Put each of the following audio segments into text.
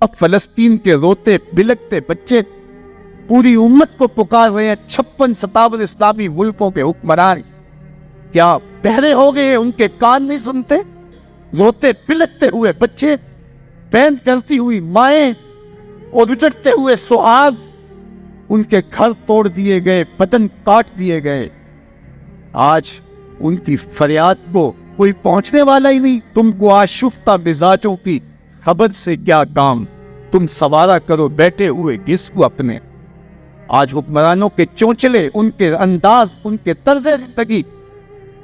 اب فلسطین کے روتے بلکتے بچے پوری امت کو پکار رہے ہیں. 56-57 اسلامی ملکوں کے حکمران کیا بہرے ہو گئے؟ ان کے کان نہیں سنتے؟ روتے بلکتے ہوئے بچے، بین کرتی ہوئی مائیں اور اجڑتے ہوئے سہاگ، ان کے گھر توڑ دیے گئے، بدن کاٹ دیے گئے. آج ان کی فریاد کو کوئی پہنچنے والا ہی نہیں. تم کو آشفتہ مزاجوں کی خبر سے کیا کام، تم سوارا کرو بیٹھے ہوئے گھس کو اپنے. آج حکمرانوں کے چونچلے، ان کے انداز، ان کے طرز زندگی،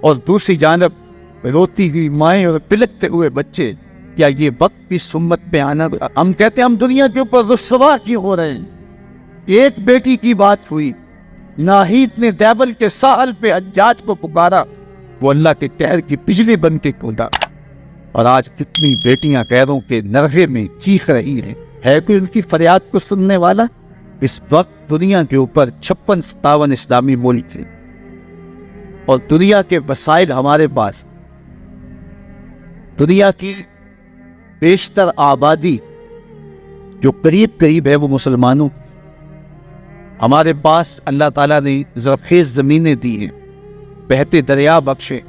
اور دوسری جانب روتی ہوئی مائیں اور بلکتے ہوئے بچے. کیا یہ وقت بھی سمت پہ آنا؟ ہم کہتے ہیں ہم دنیا کے اوپر رسوا کیوں ہو رہے ہیں؟ ایک بیٹی کی بات ہوئی، ناہید نے دیبل کے ساحل پہ حجاج کو پکارا، وہ اللہ کے قہر کی بجلی بن کے کودا. اور آج کتنی بیٹیاں غیروں کے نرغے میں چیخ رہی ہیں. ہے کوئی ان کی فریاد کو سننے والا؟ اس وقت دنیا کے اوپر 56-57 اسلامی ملک ہیں اور دنیا کے وسائل ہمارے پاس. دنیا کی بیشتر آبادی جو قریب ہے وہ مسلمانوں. ہمارے پاس اللہ تعالیٰ نے زرخیز زمینیں دی ہیں، بہتے دریا بخشے،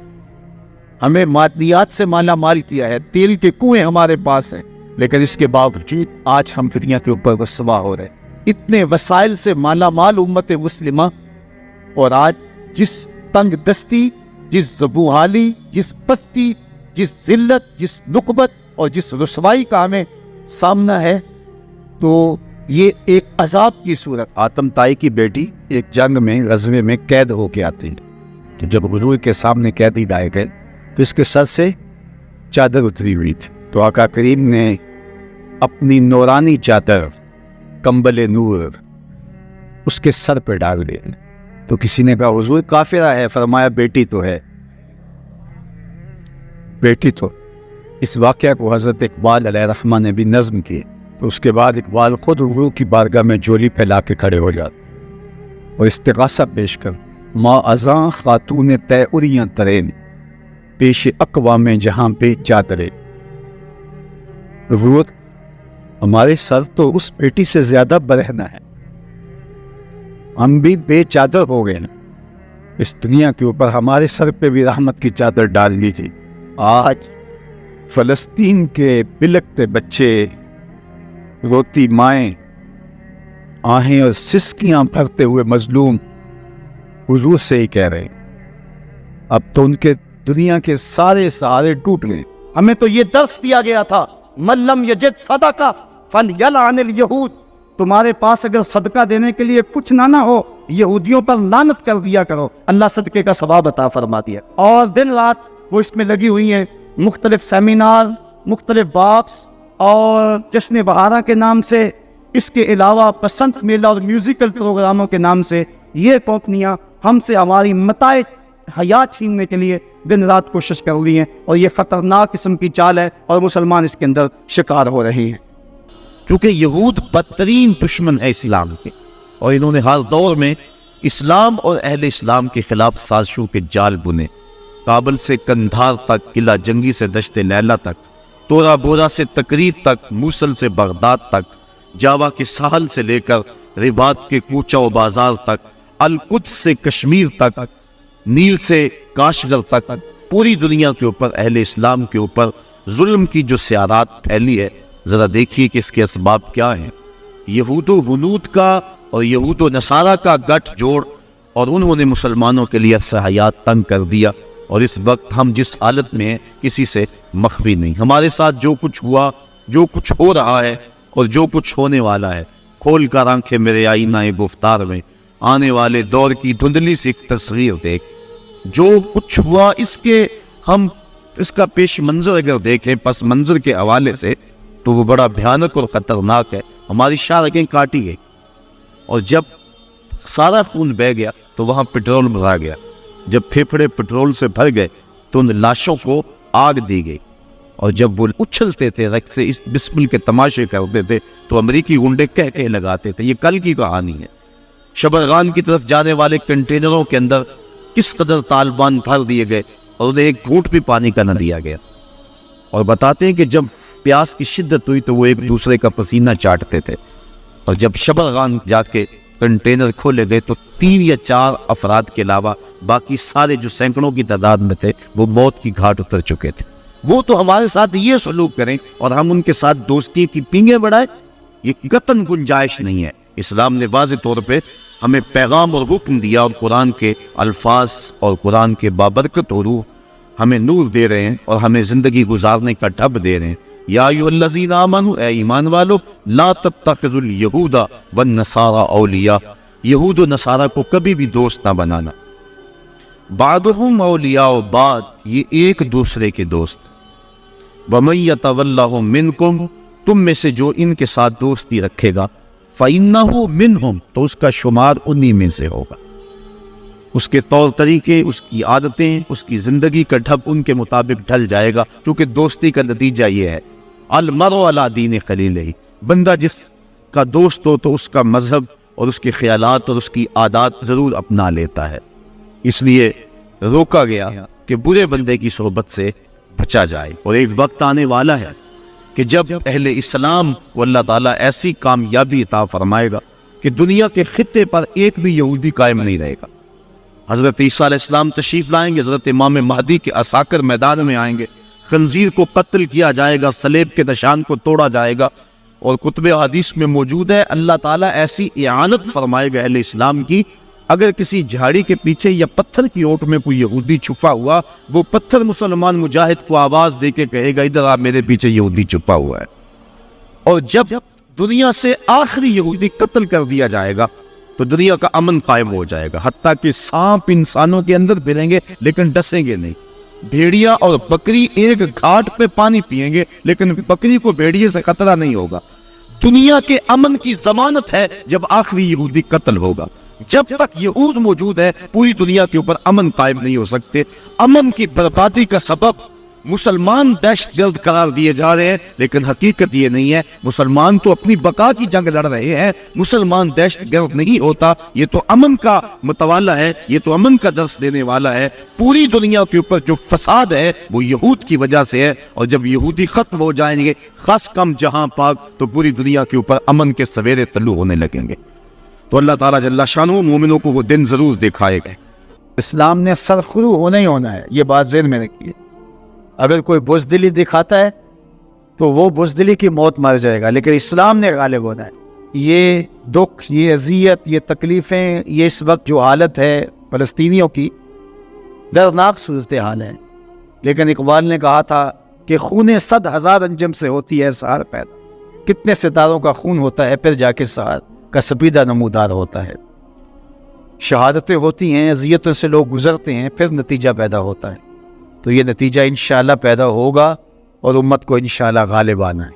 ہمیں معدنیات سے مالا مال کیا ہے، تیل کے کنویں ہمارے پاس ہیں، لیکن اس کے باوجود آج ہم دنیا کے اوپر رسوا ہو رہے ہیں. اتنے وسائل سے مالا مال امت مسلمہ، اور آج جس تنگ دستی، جس زبوحالی، جس پستی، جس ذلت، جس نقبت اور جس رسوائی کا ہمیں سامنا ہے، تو یہ ایک عذاب کی صورت. آتم تائی کی بیٹی ایک جنگ میں، غزوے میں قید ہو کے آتی ہے، تو جب حضور کے سامنے قیدی لائے گئے تو اس کے سر سے چادر اتری ہوئی تھی، تو آقا کریم نے اپنی نورانی چادر، کمبل نور، اس کے سر پہ ڈال دی. تو کسی نے کہا حضور کافرہ ہے، فرمایا بیٹی تو ہے، بیٹی تو. اس واقعہ کو حضرت اقبال علیہ الرحمہ نے بھی نظم کیے. تو اس کے بعد اقبال خود حضور کی بارگاہ میں جولی پھیلا کے کھڑے ہو جاتے اور استغاثہ پیش کر، ما ازاں خاتون تے اریاں ترین، پیش اقوام جہاں پہ چادرے. حضور ہمارے سر تو اس بیٹی سے زیادہ برہنہ ہے، ہم بھی بے چادر ہو گئے نا. اس دنیا کے اوپر ہمارے سر پہ بھی رحمت کی چادر ڈال لیجیے. آج فلسطین کے بلکتے بچے، روتی مائیں، آہیں اور سسکیاں بھرتے ہوئے مظلوم حضور سے ہی کہہ رہے ہیں اب تو ان کے دنیا کے سارے سہارے ٹوٹ گئے. ہمیں تو یہ درس دیا گیا تھا، من لم یجد صدقہ فلیلعن الیہود. تمہارے پاس اگر صدقہ دینے کے لیے کچھ نہ ہو، یہودیوں پر لعنت کر دیا کرو، اللہ صدقے کا ثواب عطا فرما دیا. اور دن رات وہ اس میں لگی ہوئی ہیں، مختلف سیمینار، مختلف باکس اور جشن بہارا کے نام سے، اس کے علاوہ بسنت میلہ اور میوزیکل پروگراموں کے نام سے یہ کمپنیاں ہم سے ہماری متاع حیات چھیننے کے لیے دن رات کوشش کر رہی ہیں، اور یہ خطرناک قسم کی چال ہے اور مسلمان اس کے اندر شکار ہو رہے ہیں. چونکہ یہود بدترین دشمن ہے اسلام کے، اور انہوں نے ہر دور میں اسلام اور اہل اسلام کے خلاف سازشوں کے جال بنے. کابل سے کندھار تک، قلعہ جنگی سے دشت لیلا تک، تورا بورا سے تکریت تک، موصل سے بغداد تک، جاوا کے ساحل سے لے کر رباط کے کوچہ و بازار تک، القدس سے کشمیر تک، نیل سے کاشغر تک، پوری دنیا کے اوپر اہل اسلام کے اوپر ظلم کی جو سیارات پھیلی ہے، ذرا دیکھیے کہ اس کے اسباب کیا ہیں. یہود و ہنود کا اور یہود و نصارہ کا گٹھ جوڑ، اور انہوں نے مسلمانوں کے لیے عرصہ حیات تنگ کر دیا. اور اس وقت ہم جس حالت میں ہیں کسی سے مخفی نہیں. ہمارے ساتھ جو کچھ ہوا، جو کچھ ہو رہا ہے اور جو کچھ ہونے والا ہے، کھول کر آنکھیں میرے آئینہ گفتار میں، آنے والے دور کی دھندلی سی تصویر دیکھ. جو کچھ ہوا اس کا پیش منظر اگر دیکھیں پس منظر کے حوالے سے، تو وہ بڑا بھیانک اور خطرناک ہے. ہماری شاہ کاٹی گئی، اور جب سارا خون بہہ گیا تو وہاں پٹرول بھرا گیا. جب پھیپھڑے پٹرول سے بھر گئے تو ان لاشوں کو آگ دی گئی، اور جب وہ اچھلتے تھے رقص سے بسمل کے تماشے کرتے تھے تو امریکی گنڈے کہہ لگاتے تھے. یہ کل کی کہانی ہے. شبرغان کی طرف جانے والے کنٹینروں کے اندر کس قدر طالبان بھر دیے گئے اور انہیں ایک گھونٹ بھی پانی کا نہ دیا گیا. اور بتاتے ہیں کہ جب प्यास की शिद्दत हुई तो वो एक दूसरे का पसीना चाटते थे। और जब शबरगान जाके कंटेनर खोले गए तो 3 या 4 अफराद के अलावा बाकी सारे जो सैकड़ों की तादाद में थे वो मौत की घाट उतर चुके थे। वो तो हमारे साथ ये सलूक करें और हम उनके साथ दोस्ती की पींगे बढ़ाएं, ये कतन गुंजाइश नहीं है। इस्लाम ने वाज़ेह तौर पे हमें पैगाम और हुक्म दिया, और कुरान के अल्फाज और कुरान के बाबरकत हुरूफ हमें नूर दे रहे हैं और हमें ज़िंदगी गुजारने का ढब दे रहे हैं। या अय्युहल्लज़ीना आमनू, ए ईमान वालो, ला तत्तखिज़ुल यहूदा वन नसारा औलिया, यहूद व नसारा को कभी भी दोस्त ना बनाना। बादुहुम औलियाओ बाद, ये एक दूसरे के दोस्त। वमन यतवल्लहुम मिनकुम, तुम में से जो इनके साथ दोस्ती रखेगा, फ़इन्नहु मिनहुम, तो उसका शुमार उन्हीं में से होगा। उसके तौर तरीके, उसकी आदतें, उसकी ज़िंदगी का ढब उनके मुताबिक ढल जाएगा, क्योंकि दोस्ती का नतीजा ये है, अलमरउ अला दीन खलीलिही, बंदा जिसका दोस्त हो तो उसका मजहब और उसके ख्यालात और उसकी आदत ज़रूर अपना लेता है। इसलिए रोका गया कि बुरे बंदे की सोहबत से बचा जाए। और एक वक्त आने वाला है कि जब अहले इस्लाम को अल्लाह ताला ऐसी कामयाबी अता फरमाएगा कि दुनिया के खित्ते पर एक भी यहूदी कायम नहीं रहेगा। हज़रत ईसा अलैहिस्सलाम तशरीफ़ लाएंगे, हज़रत इमाम महदी के असाकर मैदान में आएंगे, खंजीर को कत्ल किया जाएगा, सलेब के निशान को तोड़ा जाएगा। और कुतुब हदीस में मौजूद है, अल्लाह ताला ऐसी इआनत फरमाएगा अहले इस्लाम की, अगर किसी झाड़ी के पीछे या पत्थर की ओट में कोई यहूदी छुपा हुआ, वो पत्थर मुसलमान मुजाहिद को आवाज़ दे के कहेगा, इधर आप, मेरे पीछे यहूदी छुपा हुआ है। और जब दुनिया से आखिरी यहूदी कत्ल कर दिया जाएगा तो दुनिया का अमन कायम हो जाएगा। हत्ता कि सांप इंसानों के अंदर फिरेंगे लेकिन डसेंगे नहीं। भेड़िया और बकरी एक घाट पे पानी पिएंगे लेकिन बकरी को भेड़िए से खतरा नहीं होगा। दुनिया के अमन की जमानत है जब आखिरी यहूदी कत्ल होगा। जब तक यहूद मौजूद है पूरी दुनिया के ऊपर अमन कायम नहीं हो सकते। अमन की बर्बादी का सबब मुसलमान दहशतगर्द करार दिए जा रहे हैं, लेकिन हकीकत ये नहीं है। मुसलमान तो अपनी बका की जंग लड़ रहे हैं, मुसलमान दहशतगर्द नहीं होता। ये तो अमन का मुतवाला है, ये तो अमन का दर्स देने वाला है। पूरी दुनिया के ऊपर जो फसाद है वो यहूद की वजह से है, और जब यहूदी खत्म हो जाएंगे, खास कम जहां पाक, तो पूरी दुनिया के ऊपर अमन के सवेरे तल्लू होने लगेंगे। तो अल्लाह ताला जल्ला शानो मोमिनों को वो दिन जरूर दिखाएगा। इस्लाम ने सरखुरू होना ही होना है, ये बात ज़हन में रखिए। अगर कोई बुज़दिली दिखाता है तो वो बुज़दिली की मौत मर जाएगा, लेकिन इस्लाम ने गालिब होना है। ये दुख, ये अजियत, ये तकलीफ़ें, ये इस वक्त जो हालत है फ़लस्तीनियों की, दर्दनाक सूरत हाल है। लेकिन इकबाल ने कहा था कि खून 100,000 अंजम से होती है सहार पैदा। कितने सितारों का खून होता है फिर जाके सहार का सपीदा नमूदार होता है। शहादतें होती हैं, अजियतों से लोग गुजरते हैं, फिर नतीजा पैदा होता है। तो ये नतीजा इंशाअल्लाह पैदा होगा और उम्मत को इंशाअल्लाह गालिब आना है।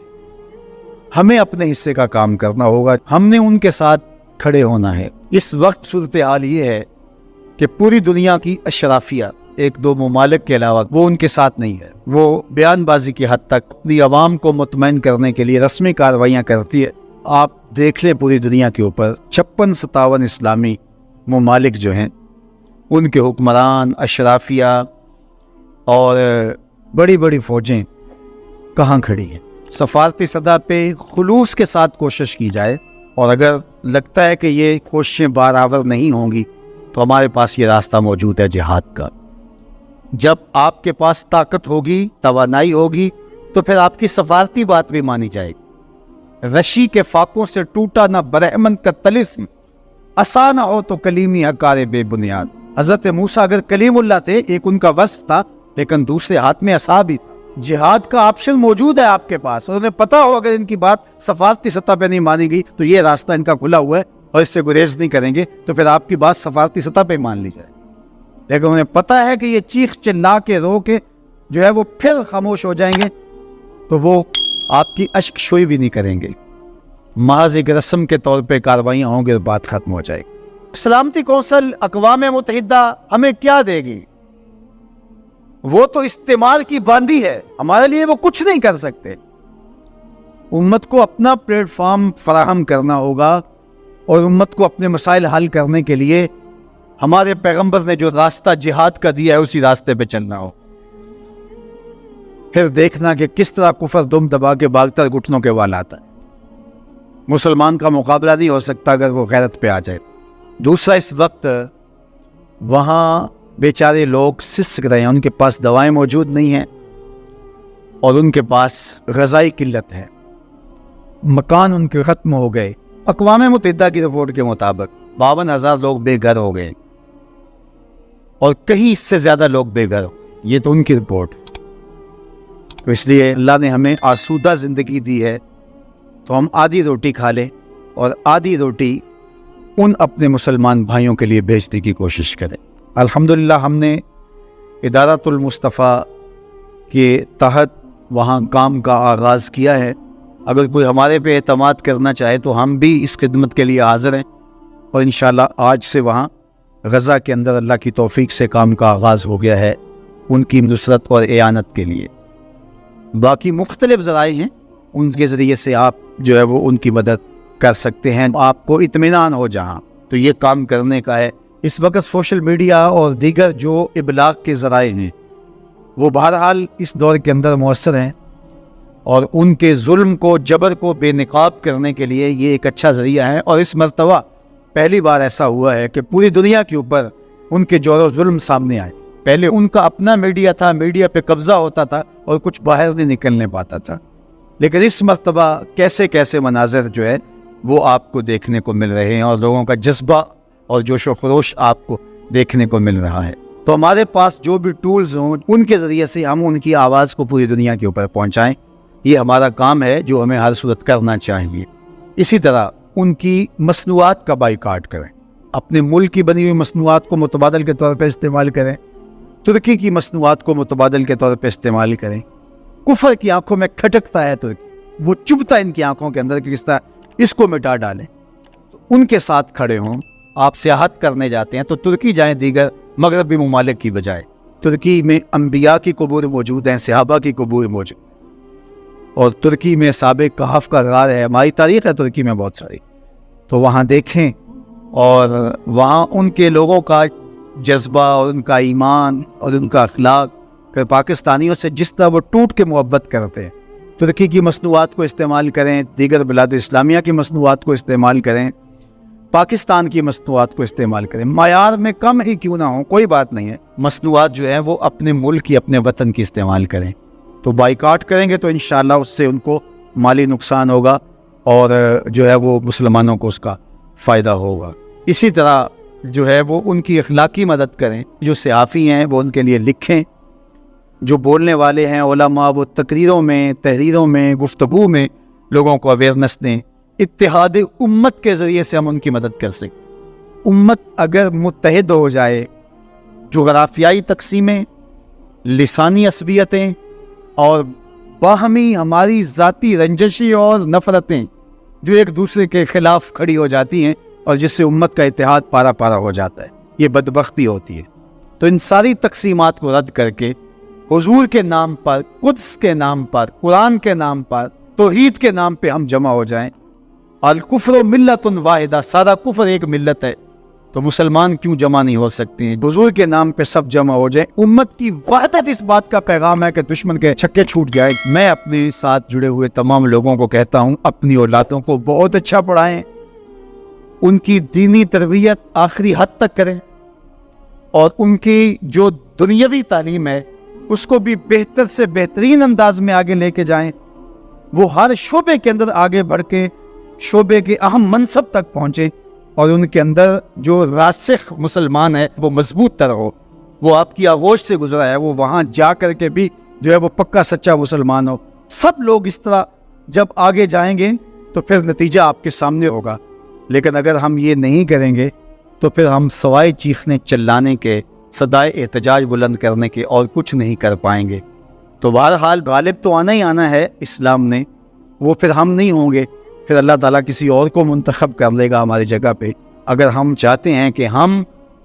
हमें अपने हिस्से का काम करना होगा, हमने उनके साथ खड़े होना है। इस वक्त सूरत हाल ये है कि पूरी दुनिया की अशराफिया, 1-2 ममालिक के अलावा, वो उनके साथ नहीं है। वो बयानबाजी की हद तक अपनी आवाम को मुतमईन करने के लिए रस्मी कार्रवाइयाँ करती है। आप देख लें पूरी दुनिया के ऊपर 56-57 इस्लामी ममालिक जो हैं, उनके हुक्मरान, अशराफिया और बड़ी बड़ी फ़ौजें कहाँ खड़ी हैं। सफारती सतह पे खुलूस के साथ कोशिश की जाए, और अगर लगता है कि ये कोशिशें बराबर नहीं होंगी तो हमारे पास ये रास्ता मौजूद है जिहाद का। जब आपके पास ताकत होगी, तवानाई होगी, तो फिर आपकी सफारती बात भी मानी जाएगी। रशी के फाकों से टूटा ना बरहमन का तलिस्म, आसान हो तो कलीमी हकारे बेबुनियाद। हज़रत मूसा अगर कलीमुल्लाह थे, एक उनका वस्फ था, लेकिन दूसरे हाथ में असा भी था। जिहाद का ऑप्शन मौजूद है आपके पास, और उन्हें पता हो अगर इनकी बात सफारती सतह पे नहीं मानी गई तो ये रास्ता इनका खुला हुआ है और इससे गुरेज नहीं करेंगे, तो फिर आपकी बात सफारती सतह पे मान ली जाए। लेकिन उन्हें पता है कि ये चीख चिल्ला के रो के जो है वो फिर खामोश हो जाएंगे, तो वो आपकी अश्क शोई भी नहीं करेंगे। महज एक रस्म के तौर पे कार्रवाइयाँ होंगी और बात खत्म हो जाएगी। सलामती कौंसल अक़वाम मुत्तहिदा हमें क्या देगी? वो तो इस्तेमाल की बांदी है, हमारे लिए वो कुछ नहीं कर सकते। उम्मत को अपना प्लेटफॉर्म फराहम करना होगा, और उम्मत को अपने मसाइल हल करने के लिए हमारे पैगंबर ने जो रास्ता जिहाद का दिया है उसी रास्ते पे चलना हो। پھر دیکھنا کہ کس طرح کفر دم دبا کے باغتر گھٹنوں کے وال آتا ہے۔ مسلمان کا مقابلہ نہیں ہو سکتا اگر وہ غیرت پہ آ جائے۔ دوسرا، اس وقت وہاں بیچارے لوگ سسک رہے ہیں، ان کے پاس دوائیں موجود نہیں ہیں اور ان کے پاس غذائی قلت ہے، مکان ان کے ختم ہو گئے۔ اقوام متحدہ کی رپورٹ کے مطابق 52,000 لوگ بے گھر ہو گئے اور کہیں اس سے زیادہ لوگ بے گھر ہو گئے۔ یہ تو ان کی رپورٹ۔ تو اس لیے اللہ نے ہمیں آسودہ زندگی دی ہے تو ہم آدھی روٹی کھا لیں اور آدھی روٹی ان اپنے مسلمان بھائیوں کے لیے بھیجنے کی کوشش کریں۔ الحمدللہ ہم نے ادارۃ المصطفیٰ کے تحت وہاں کام کا آغاز کیا ہے۔ اگر کوئی ہمارے پہ اعتماد کرنا چاہے تو ہم بھی اس خدمت کے لیے حاضر ہیں، اور انشاءاللہ آج سے وہاں غزہ کے اندر اللہ کی توفیق سے کام کا آغاز ہو گیا ہے ان کی نصرت اور اعانت کے لیے۔ باقی مختلف ذرائع ہیں، ان کے ذریعے سے آپ جو ہے وہ ان کی مدد کر سکتے ہیں۔ آپ کو اطمینان ہو جہاں تو یہ کام کرنے کا ہے۔ اس وقت سوشل میڈیا اور دیگر جو ابلاغ کے ذرائع ہیں وہ بہرحال اس دور کے اندر مؤثر ہیں، اور ان کے ظلم کو، جبر کو بے نقاب کرنے کے لیے یہ ایک اچھا ذریعہ ہے۔ اور اس مرتبہ پہلی بار ایسا ہوا ہے کہ پوری دنیا کے اوپر ان کے جور و ظلم سامنے آئے۔ پہلے ان کا اپنا میڈیا تھا، میڈیا پہ قبضہ ہوتا تھا اور کچھ باہر نہیں نکلنے پاتا تھا، لیکن اس مرتبہ کیسے کیسے مناظر جو ہے وہ آپ کو دیکھنے کو مل رہے ہیں، اور لوگوں کا جذبہ اور جوش و خروش آپ کو دیکھنے کو مل رہا ہے۔ تو ہمارے پاس جو بھی ٹولز ہوں ان کے ذریعے سے ہم ان کی آواز کو پوری دنیا کے اوپر پہنچائیں، یہ ہمارا کام ہے جو ہمیں ہر صورت کرنا چاہیے۔ اسی طرح ان کی مصنوعات کا بائیکاٹ کریں، اپنے ملک کی بنی ہوئی مصنوعات کو متبادل کے طور پہ استعمال کریں، ترکی کی مصنوعات کو متبادل کے طور پہ استعمال کریں۔ کفر کی آنکھوں میں کھٹکتا ہے ترکی، وہ چبھتا ہے ان کی آنکھوں کے اندر کہ کس طرح اس کو مٹا ڈالیں، تو ان کے ساتھ کھڑے ہوں۔ آپ سیاحت کرنے جاتے ہیں تو ترکی جائیں دیگر مغربی ممالک کی بجائے۔ ترکی میں انبیاء کی قبور موجود ہیں، صحابہ کی قبور موجود، اور ترکی میں سابق کہف کا غار ہے، ہماری تاریخ ہے ترکی میں بہت ساری، تو وہاں دیکھیں اور وہاں ان کے لوگوں کا جذبہ اور ان کا ایمان اور ان کا اخلاق کہ پاکستانیوں سے جس طرح وہ ٹوٹ کے محبت کرتے ہیں۔ ترکی کی مصنوعات کو استعمال کریں، دیگر بلاد اسلامیہ کی مصنوعات کو استعمال کریں، پاکستان کی مصنوعات کو استعمال کریں، معیار میں کم ہی کیوں نہ ہوں کوئی بات نہیں ہے، مصنوعات جو ہیں وہ اپنے ملک کی، اپنے وطن کی استعمال کریں۔ تو بائیکاٹ کریں گے تو انشاءاللہ اس سے ان کو مالی نقصان ہوگا اور جو ہے وہ مسلمانوں کو اس کا فائدہ ہوگا۔ اسی طرح جو ہے وہ ان کی اخلاقی مدد کریں، جو صحافی ہیں وہ ان کے لیے لکھیں، جو بولنے والے ہیں علماء وہ تقریروں میں، تحریروں میں، گفتگو میں لوگوں کو اویئرنیس دیں۔ اتحاد امت کے ذریعے سے ہم ان کی مدد کر سکتے۔ امت اگر متحد ہو جائے، جغرافیائی تقسیمیں، لسانی عصبیتیں اور باہمی ہماری ذاتی رنجشی اور نفرتیں جو ایک دوسرے کے خلاف کھڑی ہو جاتی ہیں اور جس سے امت کا اتحاد پارا پارا ہو جاتا ہے، یہ بدبختی ہوتی ہے۔ تو ان ساری تقسیمات کو رد کر کے حضور کے نام پر، قدس کے نام پر، قرآن کے نام پر، توحید کے نام پہ ہم جمع ہو جائیں۔ الکفر ملت واحدہ، سارا کفر ایک ملت ہے، تو مسلمان کیوں جمع نہیں ہو سکتے ہیں؟ حضور کے نام پہ سب جمع ہو جائیں۔ امت کی وحدت اس بات کا پیغام ہے کہ دشمن کے چھکے چھوٹ جائے۔ میں اپنے ساتھ جڑے ہوئے تمام لوگوں کو کہتا ہوں، اپنی اولادوں کو بہت اچھا پڑھائیں، ان کی دینی تربیت آخری حد تک کریں، اور ان کی جو دنیاوی تعلیم ہے اس کو بھی بہتر سے بہترین انداز میں آگے لے کے جائیں۔ وہ ہر شعبے کے اندر آگے بڑھ کے شعبے کے اہم منصب تک پہنچیں، اور ان کے اندر جو راسخ مسلمان ہے وہ مضبوط تر ہو، وہ آپ کی آغوش سے گزرا ہے، وہ وہاں جا کر کے بھی جو ہے وہ پکا سچا مسلمان ہو۔ سب لوگ اس طرح جب آگے جائیں گے تو پھر نتیجہ آپ کے سامنے ہوگا، لیکن اگر ہم یہ نہیں کریں گے تو پھر ہم سوائے چیخنے چلانے کے، صدائے احتجاج بلند کرنے کے اور کچھ نہیں کر پائیں گے۔ تو بہرحال غالب تو آنا ہی آنا ہے اسلام نے، وہ پھر ہم نہیں ہوں گے، پھر اللہ تعالیٰ کسی اور کو منتخب کر لے گا ہماری جگہ پہ۔ اگر ہم چاہتے ہیں کہ ہم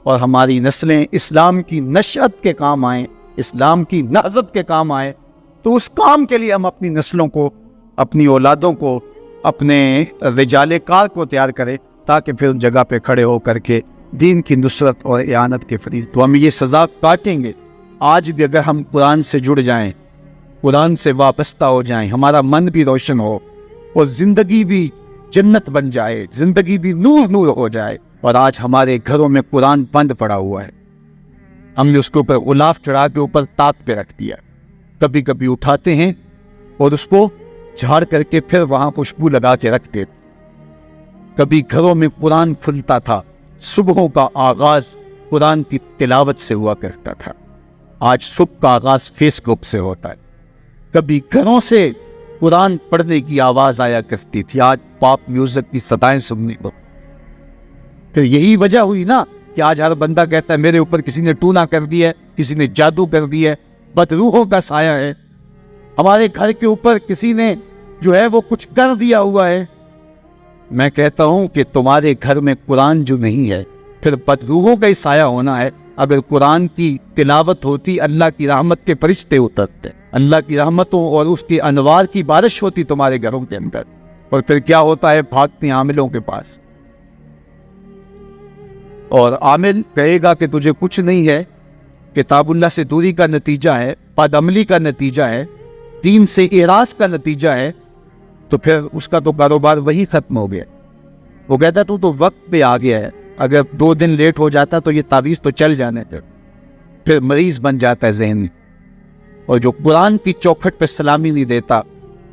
اور ہماری نسلیں اسلام کی نشأت کے کام آئیں، اسلام کی نہضت کے کام آئیں، تو اس کام کے لیے ہم اپنی نسلوں کو، اپنی اولادوں کو، اپنے رجال کار کو تیار کریں، تاکہ پھر ان جگہ پہ کھڑے ہو کر کے دین کی نصرت اور اعانت کے فریض۔ تو ہم یہ سزا کاٹیں گے۔ آج بھی اگر ہم قرآن سے جڑ جائیں، कुरान से वाबस्ता हो जाएं, हमारा मन भी रोशन हो और जिंदगी भी जन्नत बन जाए, जिंदगी भी नूर नूर हो जाए। और आज हमारे घरों में कुरान बंद पड़ा हुआ है, हमने उसके ऊपर गुलाफ चढ़ा के ऊपर ताक पे रख दिया। कभी कभी उठाते हैं और उसको झाड़ करके फिर वहां खुशबू लगा के रख देते। कभी घरों में कुरान खुलता था, सुबहों का आगाज कुरान की तिलावत से हुआ करता था, आज सुबह का आगाज फेसबुक से होता है। कभी घरों से कुरान पढ़ने की आवाज आया करती थी, आज पॉप म्यूजिक की सदाएं सुनने को। फिर यही वजह हुई ना कि आज हर बंदा कहता है मेरे ऊपर किसी ने टूना कर दिया है, किसी ने जादू कर दिया है, बदरूहों का साया है, हमारे घर के ऊपर किसी ने जो है वो कुछ कर दिया हुआ है। मैं कहता हूं कि तुम्हारे घर में कुरान जो नहीं है, फिर बदरूहों का ही साया होना है। अगर कुरान की तिलावत होती, अल्लाह की रहमत के फरिश्ते उतरते, अल्लाह की रहमतों और उसके अनवार की बारिश होती तुम्हारे घरों के अंदर, और फिर क्या होता है, भागते हैं आमिलों के पास। और आमिल कहेगा कि तुझे कुछ नहीं है, किताबुल्लाह से दूरी का नतीजा है, बदअमली का नतीजा है, दीन से एराज का नतीजा है, तो फिर उसका तो कारोबार वही खत्म हो गया। वो कहता तू तो वक्त पे आ गया है, अगर 2 दिन लेट हो जाता तो ये तावीज़ तो चल जाने थे। फिर मरीज बन जाता है ज़हनी। और जो कुरान की चौखट पे सलामी नहीं देता,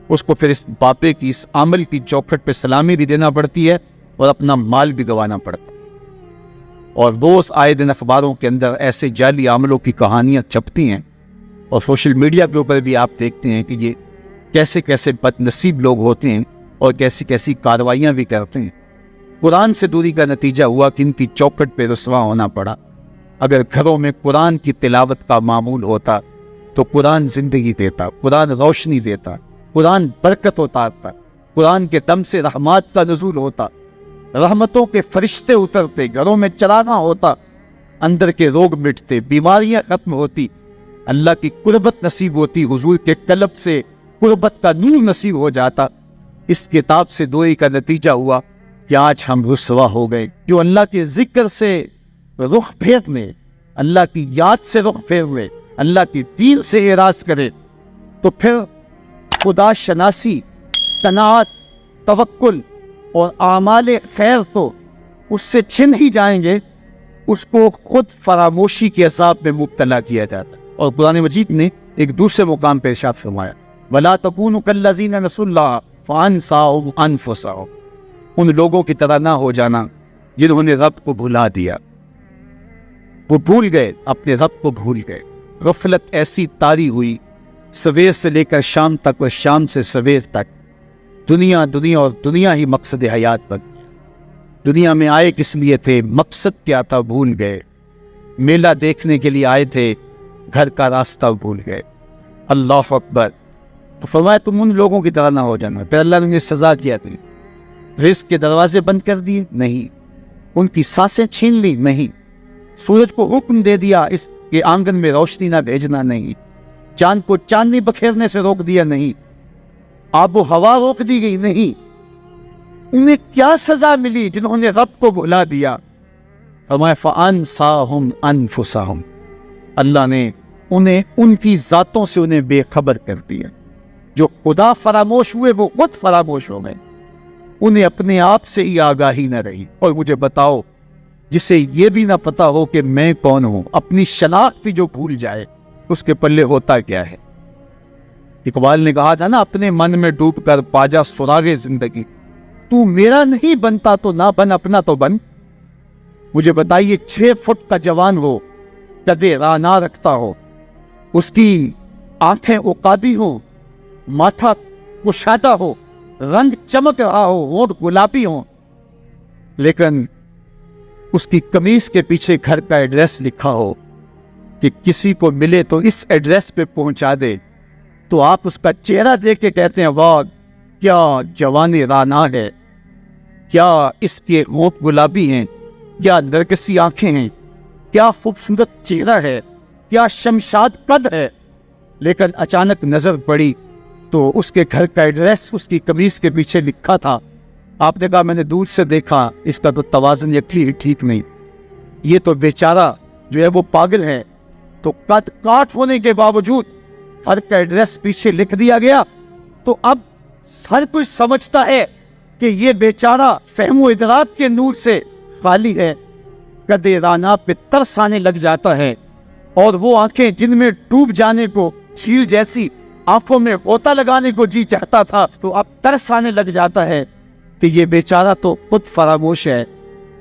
उसको फिर इस बापे की, इस आमल की चौखट पे सलामी भी देना पड़ती है और अपना माल भी गंवाना पड़ता है। और रोज़ आए दिन अखबारों के अंदर ऐसे जाली आमलों की कहानियाँ छपती हैं, और सोशल मीडिया के ऊपर भी आप देखते हैं कि ये कैसे कैसे बदनसीब लोग होते हैं और कैसी कैसी कार्रवाइयाँ भी करते हैं। कुरान से दूरी का नतीजा हुआ कि इनकी चौखट पे रुसवा होना पड़ा। अगर घरों में कुरान की तिलावत का मामूल होता तो कुरान जिंदगी देता, कुरान रोशनी देता, कुरान बरकत उतारता, कुरान के दम से रहमत का नुज़ूल होता, रहमतों के फरिश्ते उतरते, घरों में चराना होता, अंदर के रोग मिटते, बीमारियां खत्म होती, अल्लाह की कुर्बत नसीब होती, हुजूर के कलब से कुर्बत का नूर नसीब हो जाता। इस किताब से दूरी का नतीजा हुआ कि आज हम रुसवा हो गए। जो अल्लाह के जिक्र से रुख फेर में, अल्लाह की याद से रुख फेर में, अल्लाह की दीन से एराज करे, तो फिर खुदा शनासी, कनात, तवक्कुल और आमाले खैर तो उससे छिन ही जाएंगे, उसको खुद फरामोशी के अज़ाब में मुब्तला किया जाता। और कुरान मजीद ने एक दूसरे मुकाम पर इरशाद फरमाया, वला तकूनु कल्लज़ीना नसुल्लाह फ़अनसाहुम अनफुसहुम, उन लोगों की तरह ना हो जाना जिन्होंने रब को भुला दिया। वो भूल गए, अपने रब को भूल गए। गफलत ऐसी तारी हुई, सवेर से लेकर शाम तक और शाम से सवेर तक दुनिया दुनिया और दुनिया ही मकसद हयात बन गया। दुनिया में आए किस लिए थे, मकसद क्या था, भूल गए। मेला देखने के लिए आए थे, घर का रास्ता भूल गए। अल्लाह अकबर। तो फरमाया तुम उन लोगों की तरह ना हो जाना। फिर अल्लाह ने उन्हें सजा किया थी, रिज़्क़ के दरवाजे बंद कर दिए, नहीं। उनकी सांसें छीन ली, नहीं। सूरज को हुक्म दे दिया इसके आंगन में रोशनी ना भेजना, नहीं। चांद को चांदनी बखेरने से रोक दिया, नहीं। आबो हवा रोक दी गई, नहीं। उन्हें क्या सजा मिली जिन्होंने रब को भुला दिया। फरमाया फ़अनसाहुम अनफुसहुम, अल्लाह ने उन्हें उनकी ज़ातों से उन्हें बेखबर कर दिया। जो खुदा फरामोश हुए वो खुद फरामोश हो गए, उन्हें अपने आप से ही आगाही न रही। और मुझे बताओ, जिसे ये भी ना पता हो कि मैं कौन हूं, अपनी शनाख्त जो भूल जाए, उसके पल्ले होता क्या है। इकबाल ने कहा था ना, अपने मन में डूब कर पाजा सुरागे जिंदगी, तू मेरा नहीं बनता तो ना बन, अपना तो बन। मुझे बताइए, 6 फुट का जवान हो, कदे राना रखता हो, उसकी आंखें उकाबी हो, माथा कुशादा हो, रंग चमक रहा हो, होंठ गुलाबी हो, लेकिन उसकी कमीज के पीछे घर का एड्रेस लिखा हो कि किसी को मिले तो इस एड्रेस पे पहुंचा दे, तो आप उसका चेहरा देख के कहते हैं वाह क्या जवानी राना है, क्या इसके होंठ गुलाबी हैं, क्या नरगिसी आंखें हैं, क्या खूबसूरत चेहरा है, क्या शमशाद कद है। लेकिन अचानक नजर पड़ी तो उसके घर का एड्रेस उसकी कमीज के पीछे लिखा था। आपने कहा मैंने दूर से देखा, इसका तो तवाज़ुन यकीन ठीक नहीं, ये तो बेचारा जो है वो पागल है। तो कद काट होने के बावजूद घर का एड्रेस पीछे लिख दिया गया, तो अब हर कोई समझता है कि ये बेचारा फहमो इदराक के नूर से खाली है। कदे राना पे तरस आने लग जाता है, और वो आंखें जिनमें डूब जाने को, झील जैसी आंखों में गोता लगाने को जी चाहता था, तो अब तरस आने लग जाता है कि ये बेचारा तो खुद फरामोश है।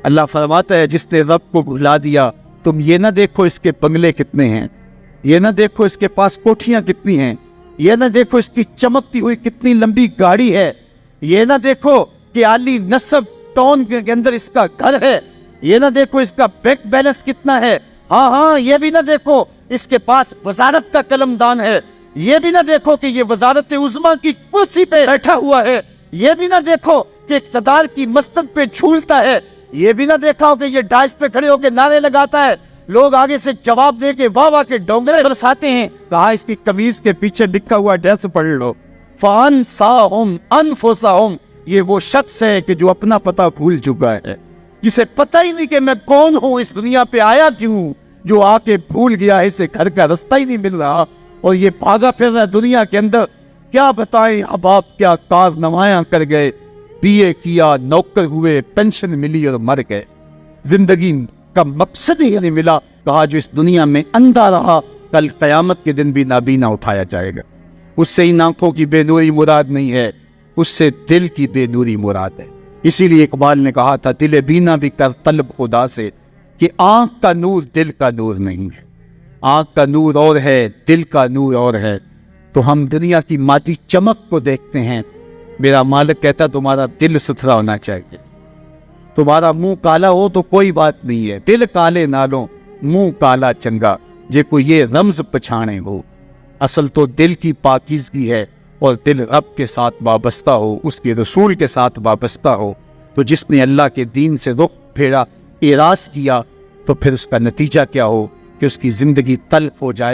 अल्लाह फरमाता है, जिसने रब को भुला दिया, तुम ये ना देखो इसके बंगले कितने हैं, ये ना देखो इसके पास कोठियां कितनी हैं, ये ना देखो इसकी चमकती हुई कितनी लंबी गाड़ी है, ये ना देखो कि आली नस्ब टाउन के अंदर इसका घर है, ये ना देखो इसका बैंक बैलेंस कितना है, हाँ, ये भी ना देखो इसके पास वजारत का कलमदान है, ये भी ना देखो कि ये वजारत उज़्मा की कुर्सी पे बैठा हुआ है, ये भी ना देखो कि इक़्तिदार की मस्तक पे झूलता है, ये भी ना देखा हो कि ये डाइस पे खड़े होकर नारे लगाता है, लोग आगे से जवाब दे के वाह वाह के डोंगरे बरसाते हैं। कहा इसकी कमीज के पीछे लिखा हुआ एड्रेस पढ़ लो, फ़अनसाहुम अनफुसहुम, ये वो शख्स है कि जो अपना पता भूल चुका है, जिसे पता ही नहीं कि मैं कौन हूँ, इस दुनिया पे आया क्यों, जो आके भूल गया है, इसे घर का रास्ता ही नहीं मिल रहा, और ये भागा फिर रहा है दुनिया के अंदर। क्या बताएं अब आप, क्या कारनामायां कर गए, बीए किया, नौकर हुए, पेंशन मिली और मर गए, जिंदगी का मकसद ही नहीं मिला। कहा जो इस दुनिया में अंधा रहा, कल कयामत के दिन भी नाबीना उठाया जाएगा। उससे इन आंखों की बेनूरी मुराद नहीं है, उससे दिल की बेनूरी मुराद है। इसीलिए इकबाल ने कहा था, दिल बीना भी कर तलब खुदा से, कि आंख का नूर दिल का नूर नहीं है, आंख का नूर और है, दिल का नूर और है। तो हम दुनिया की मादी चमक को देखते हैं, मेरा मालिक कहता तुम्हारा दिल सुथरा होना चाहिए, तुम्हारा मुंह काला हो तो कोई बात नहीं है, दिल काले नालों मुंह काला चंगा, जे कोई ये रम्ज पछाने हो। असल तो दिल की पाकीज़गी है, और दिल रब के साथ वाबस्ता हो, उसके रसूल के साथ वाबस्ता हो। तो जिसने अल्लाह के दीन से रुख फेरा, एराज़ किया, तो फिर उसका नतीजा क्या हो कि उसकी ज़िंदगी तल्ख हो जाए।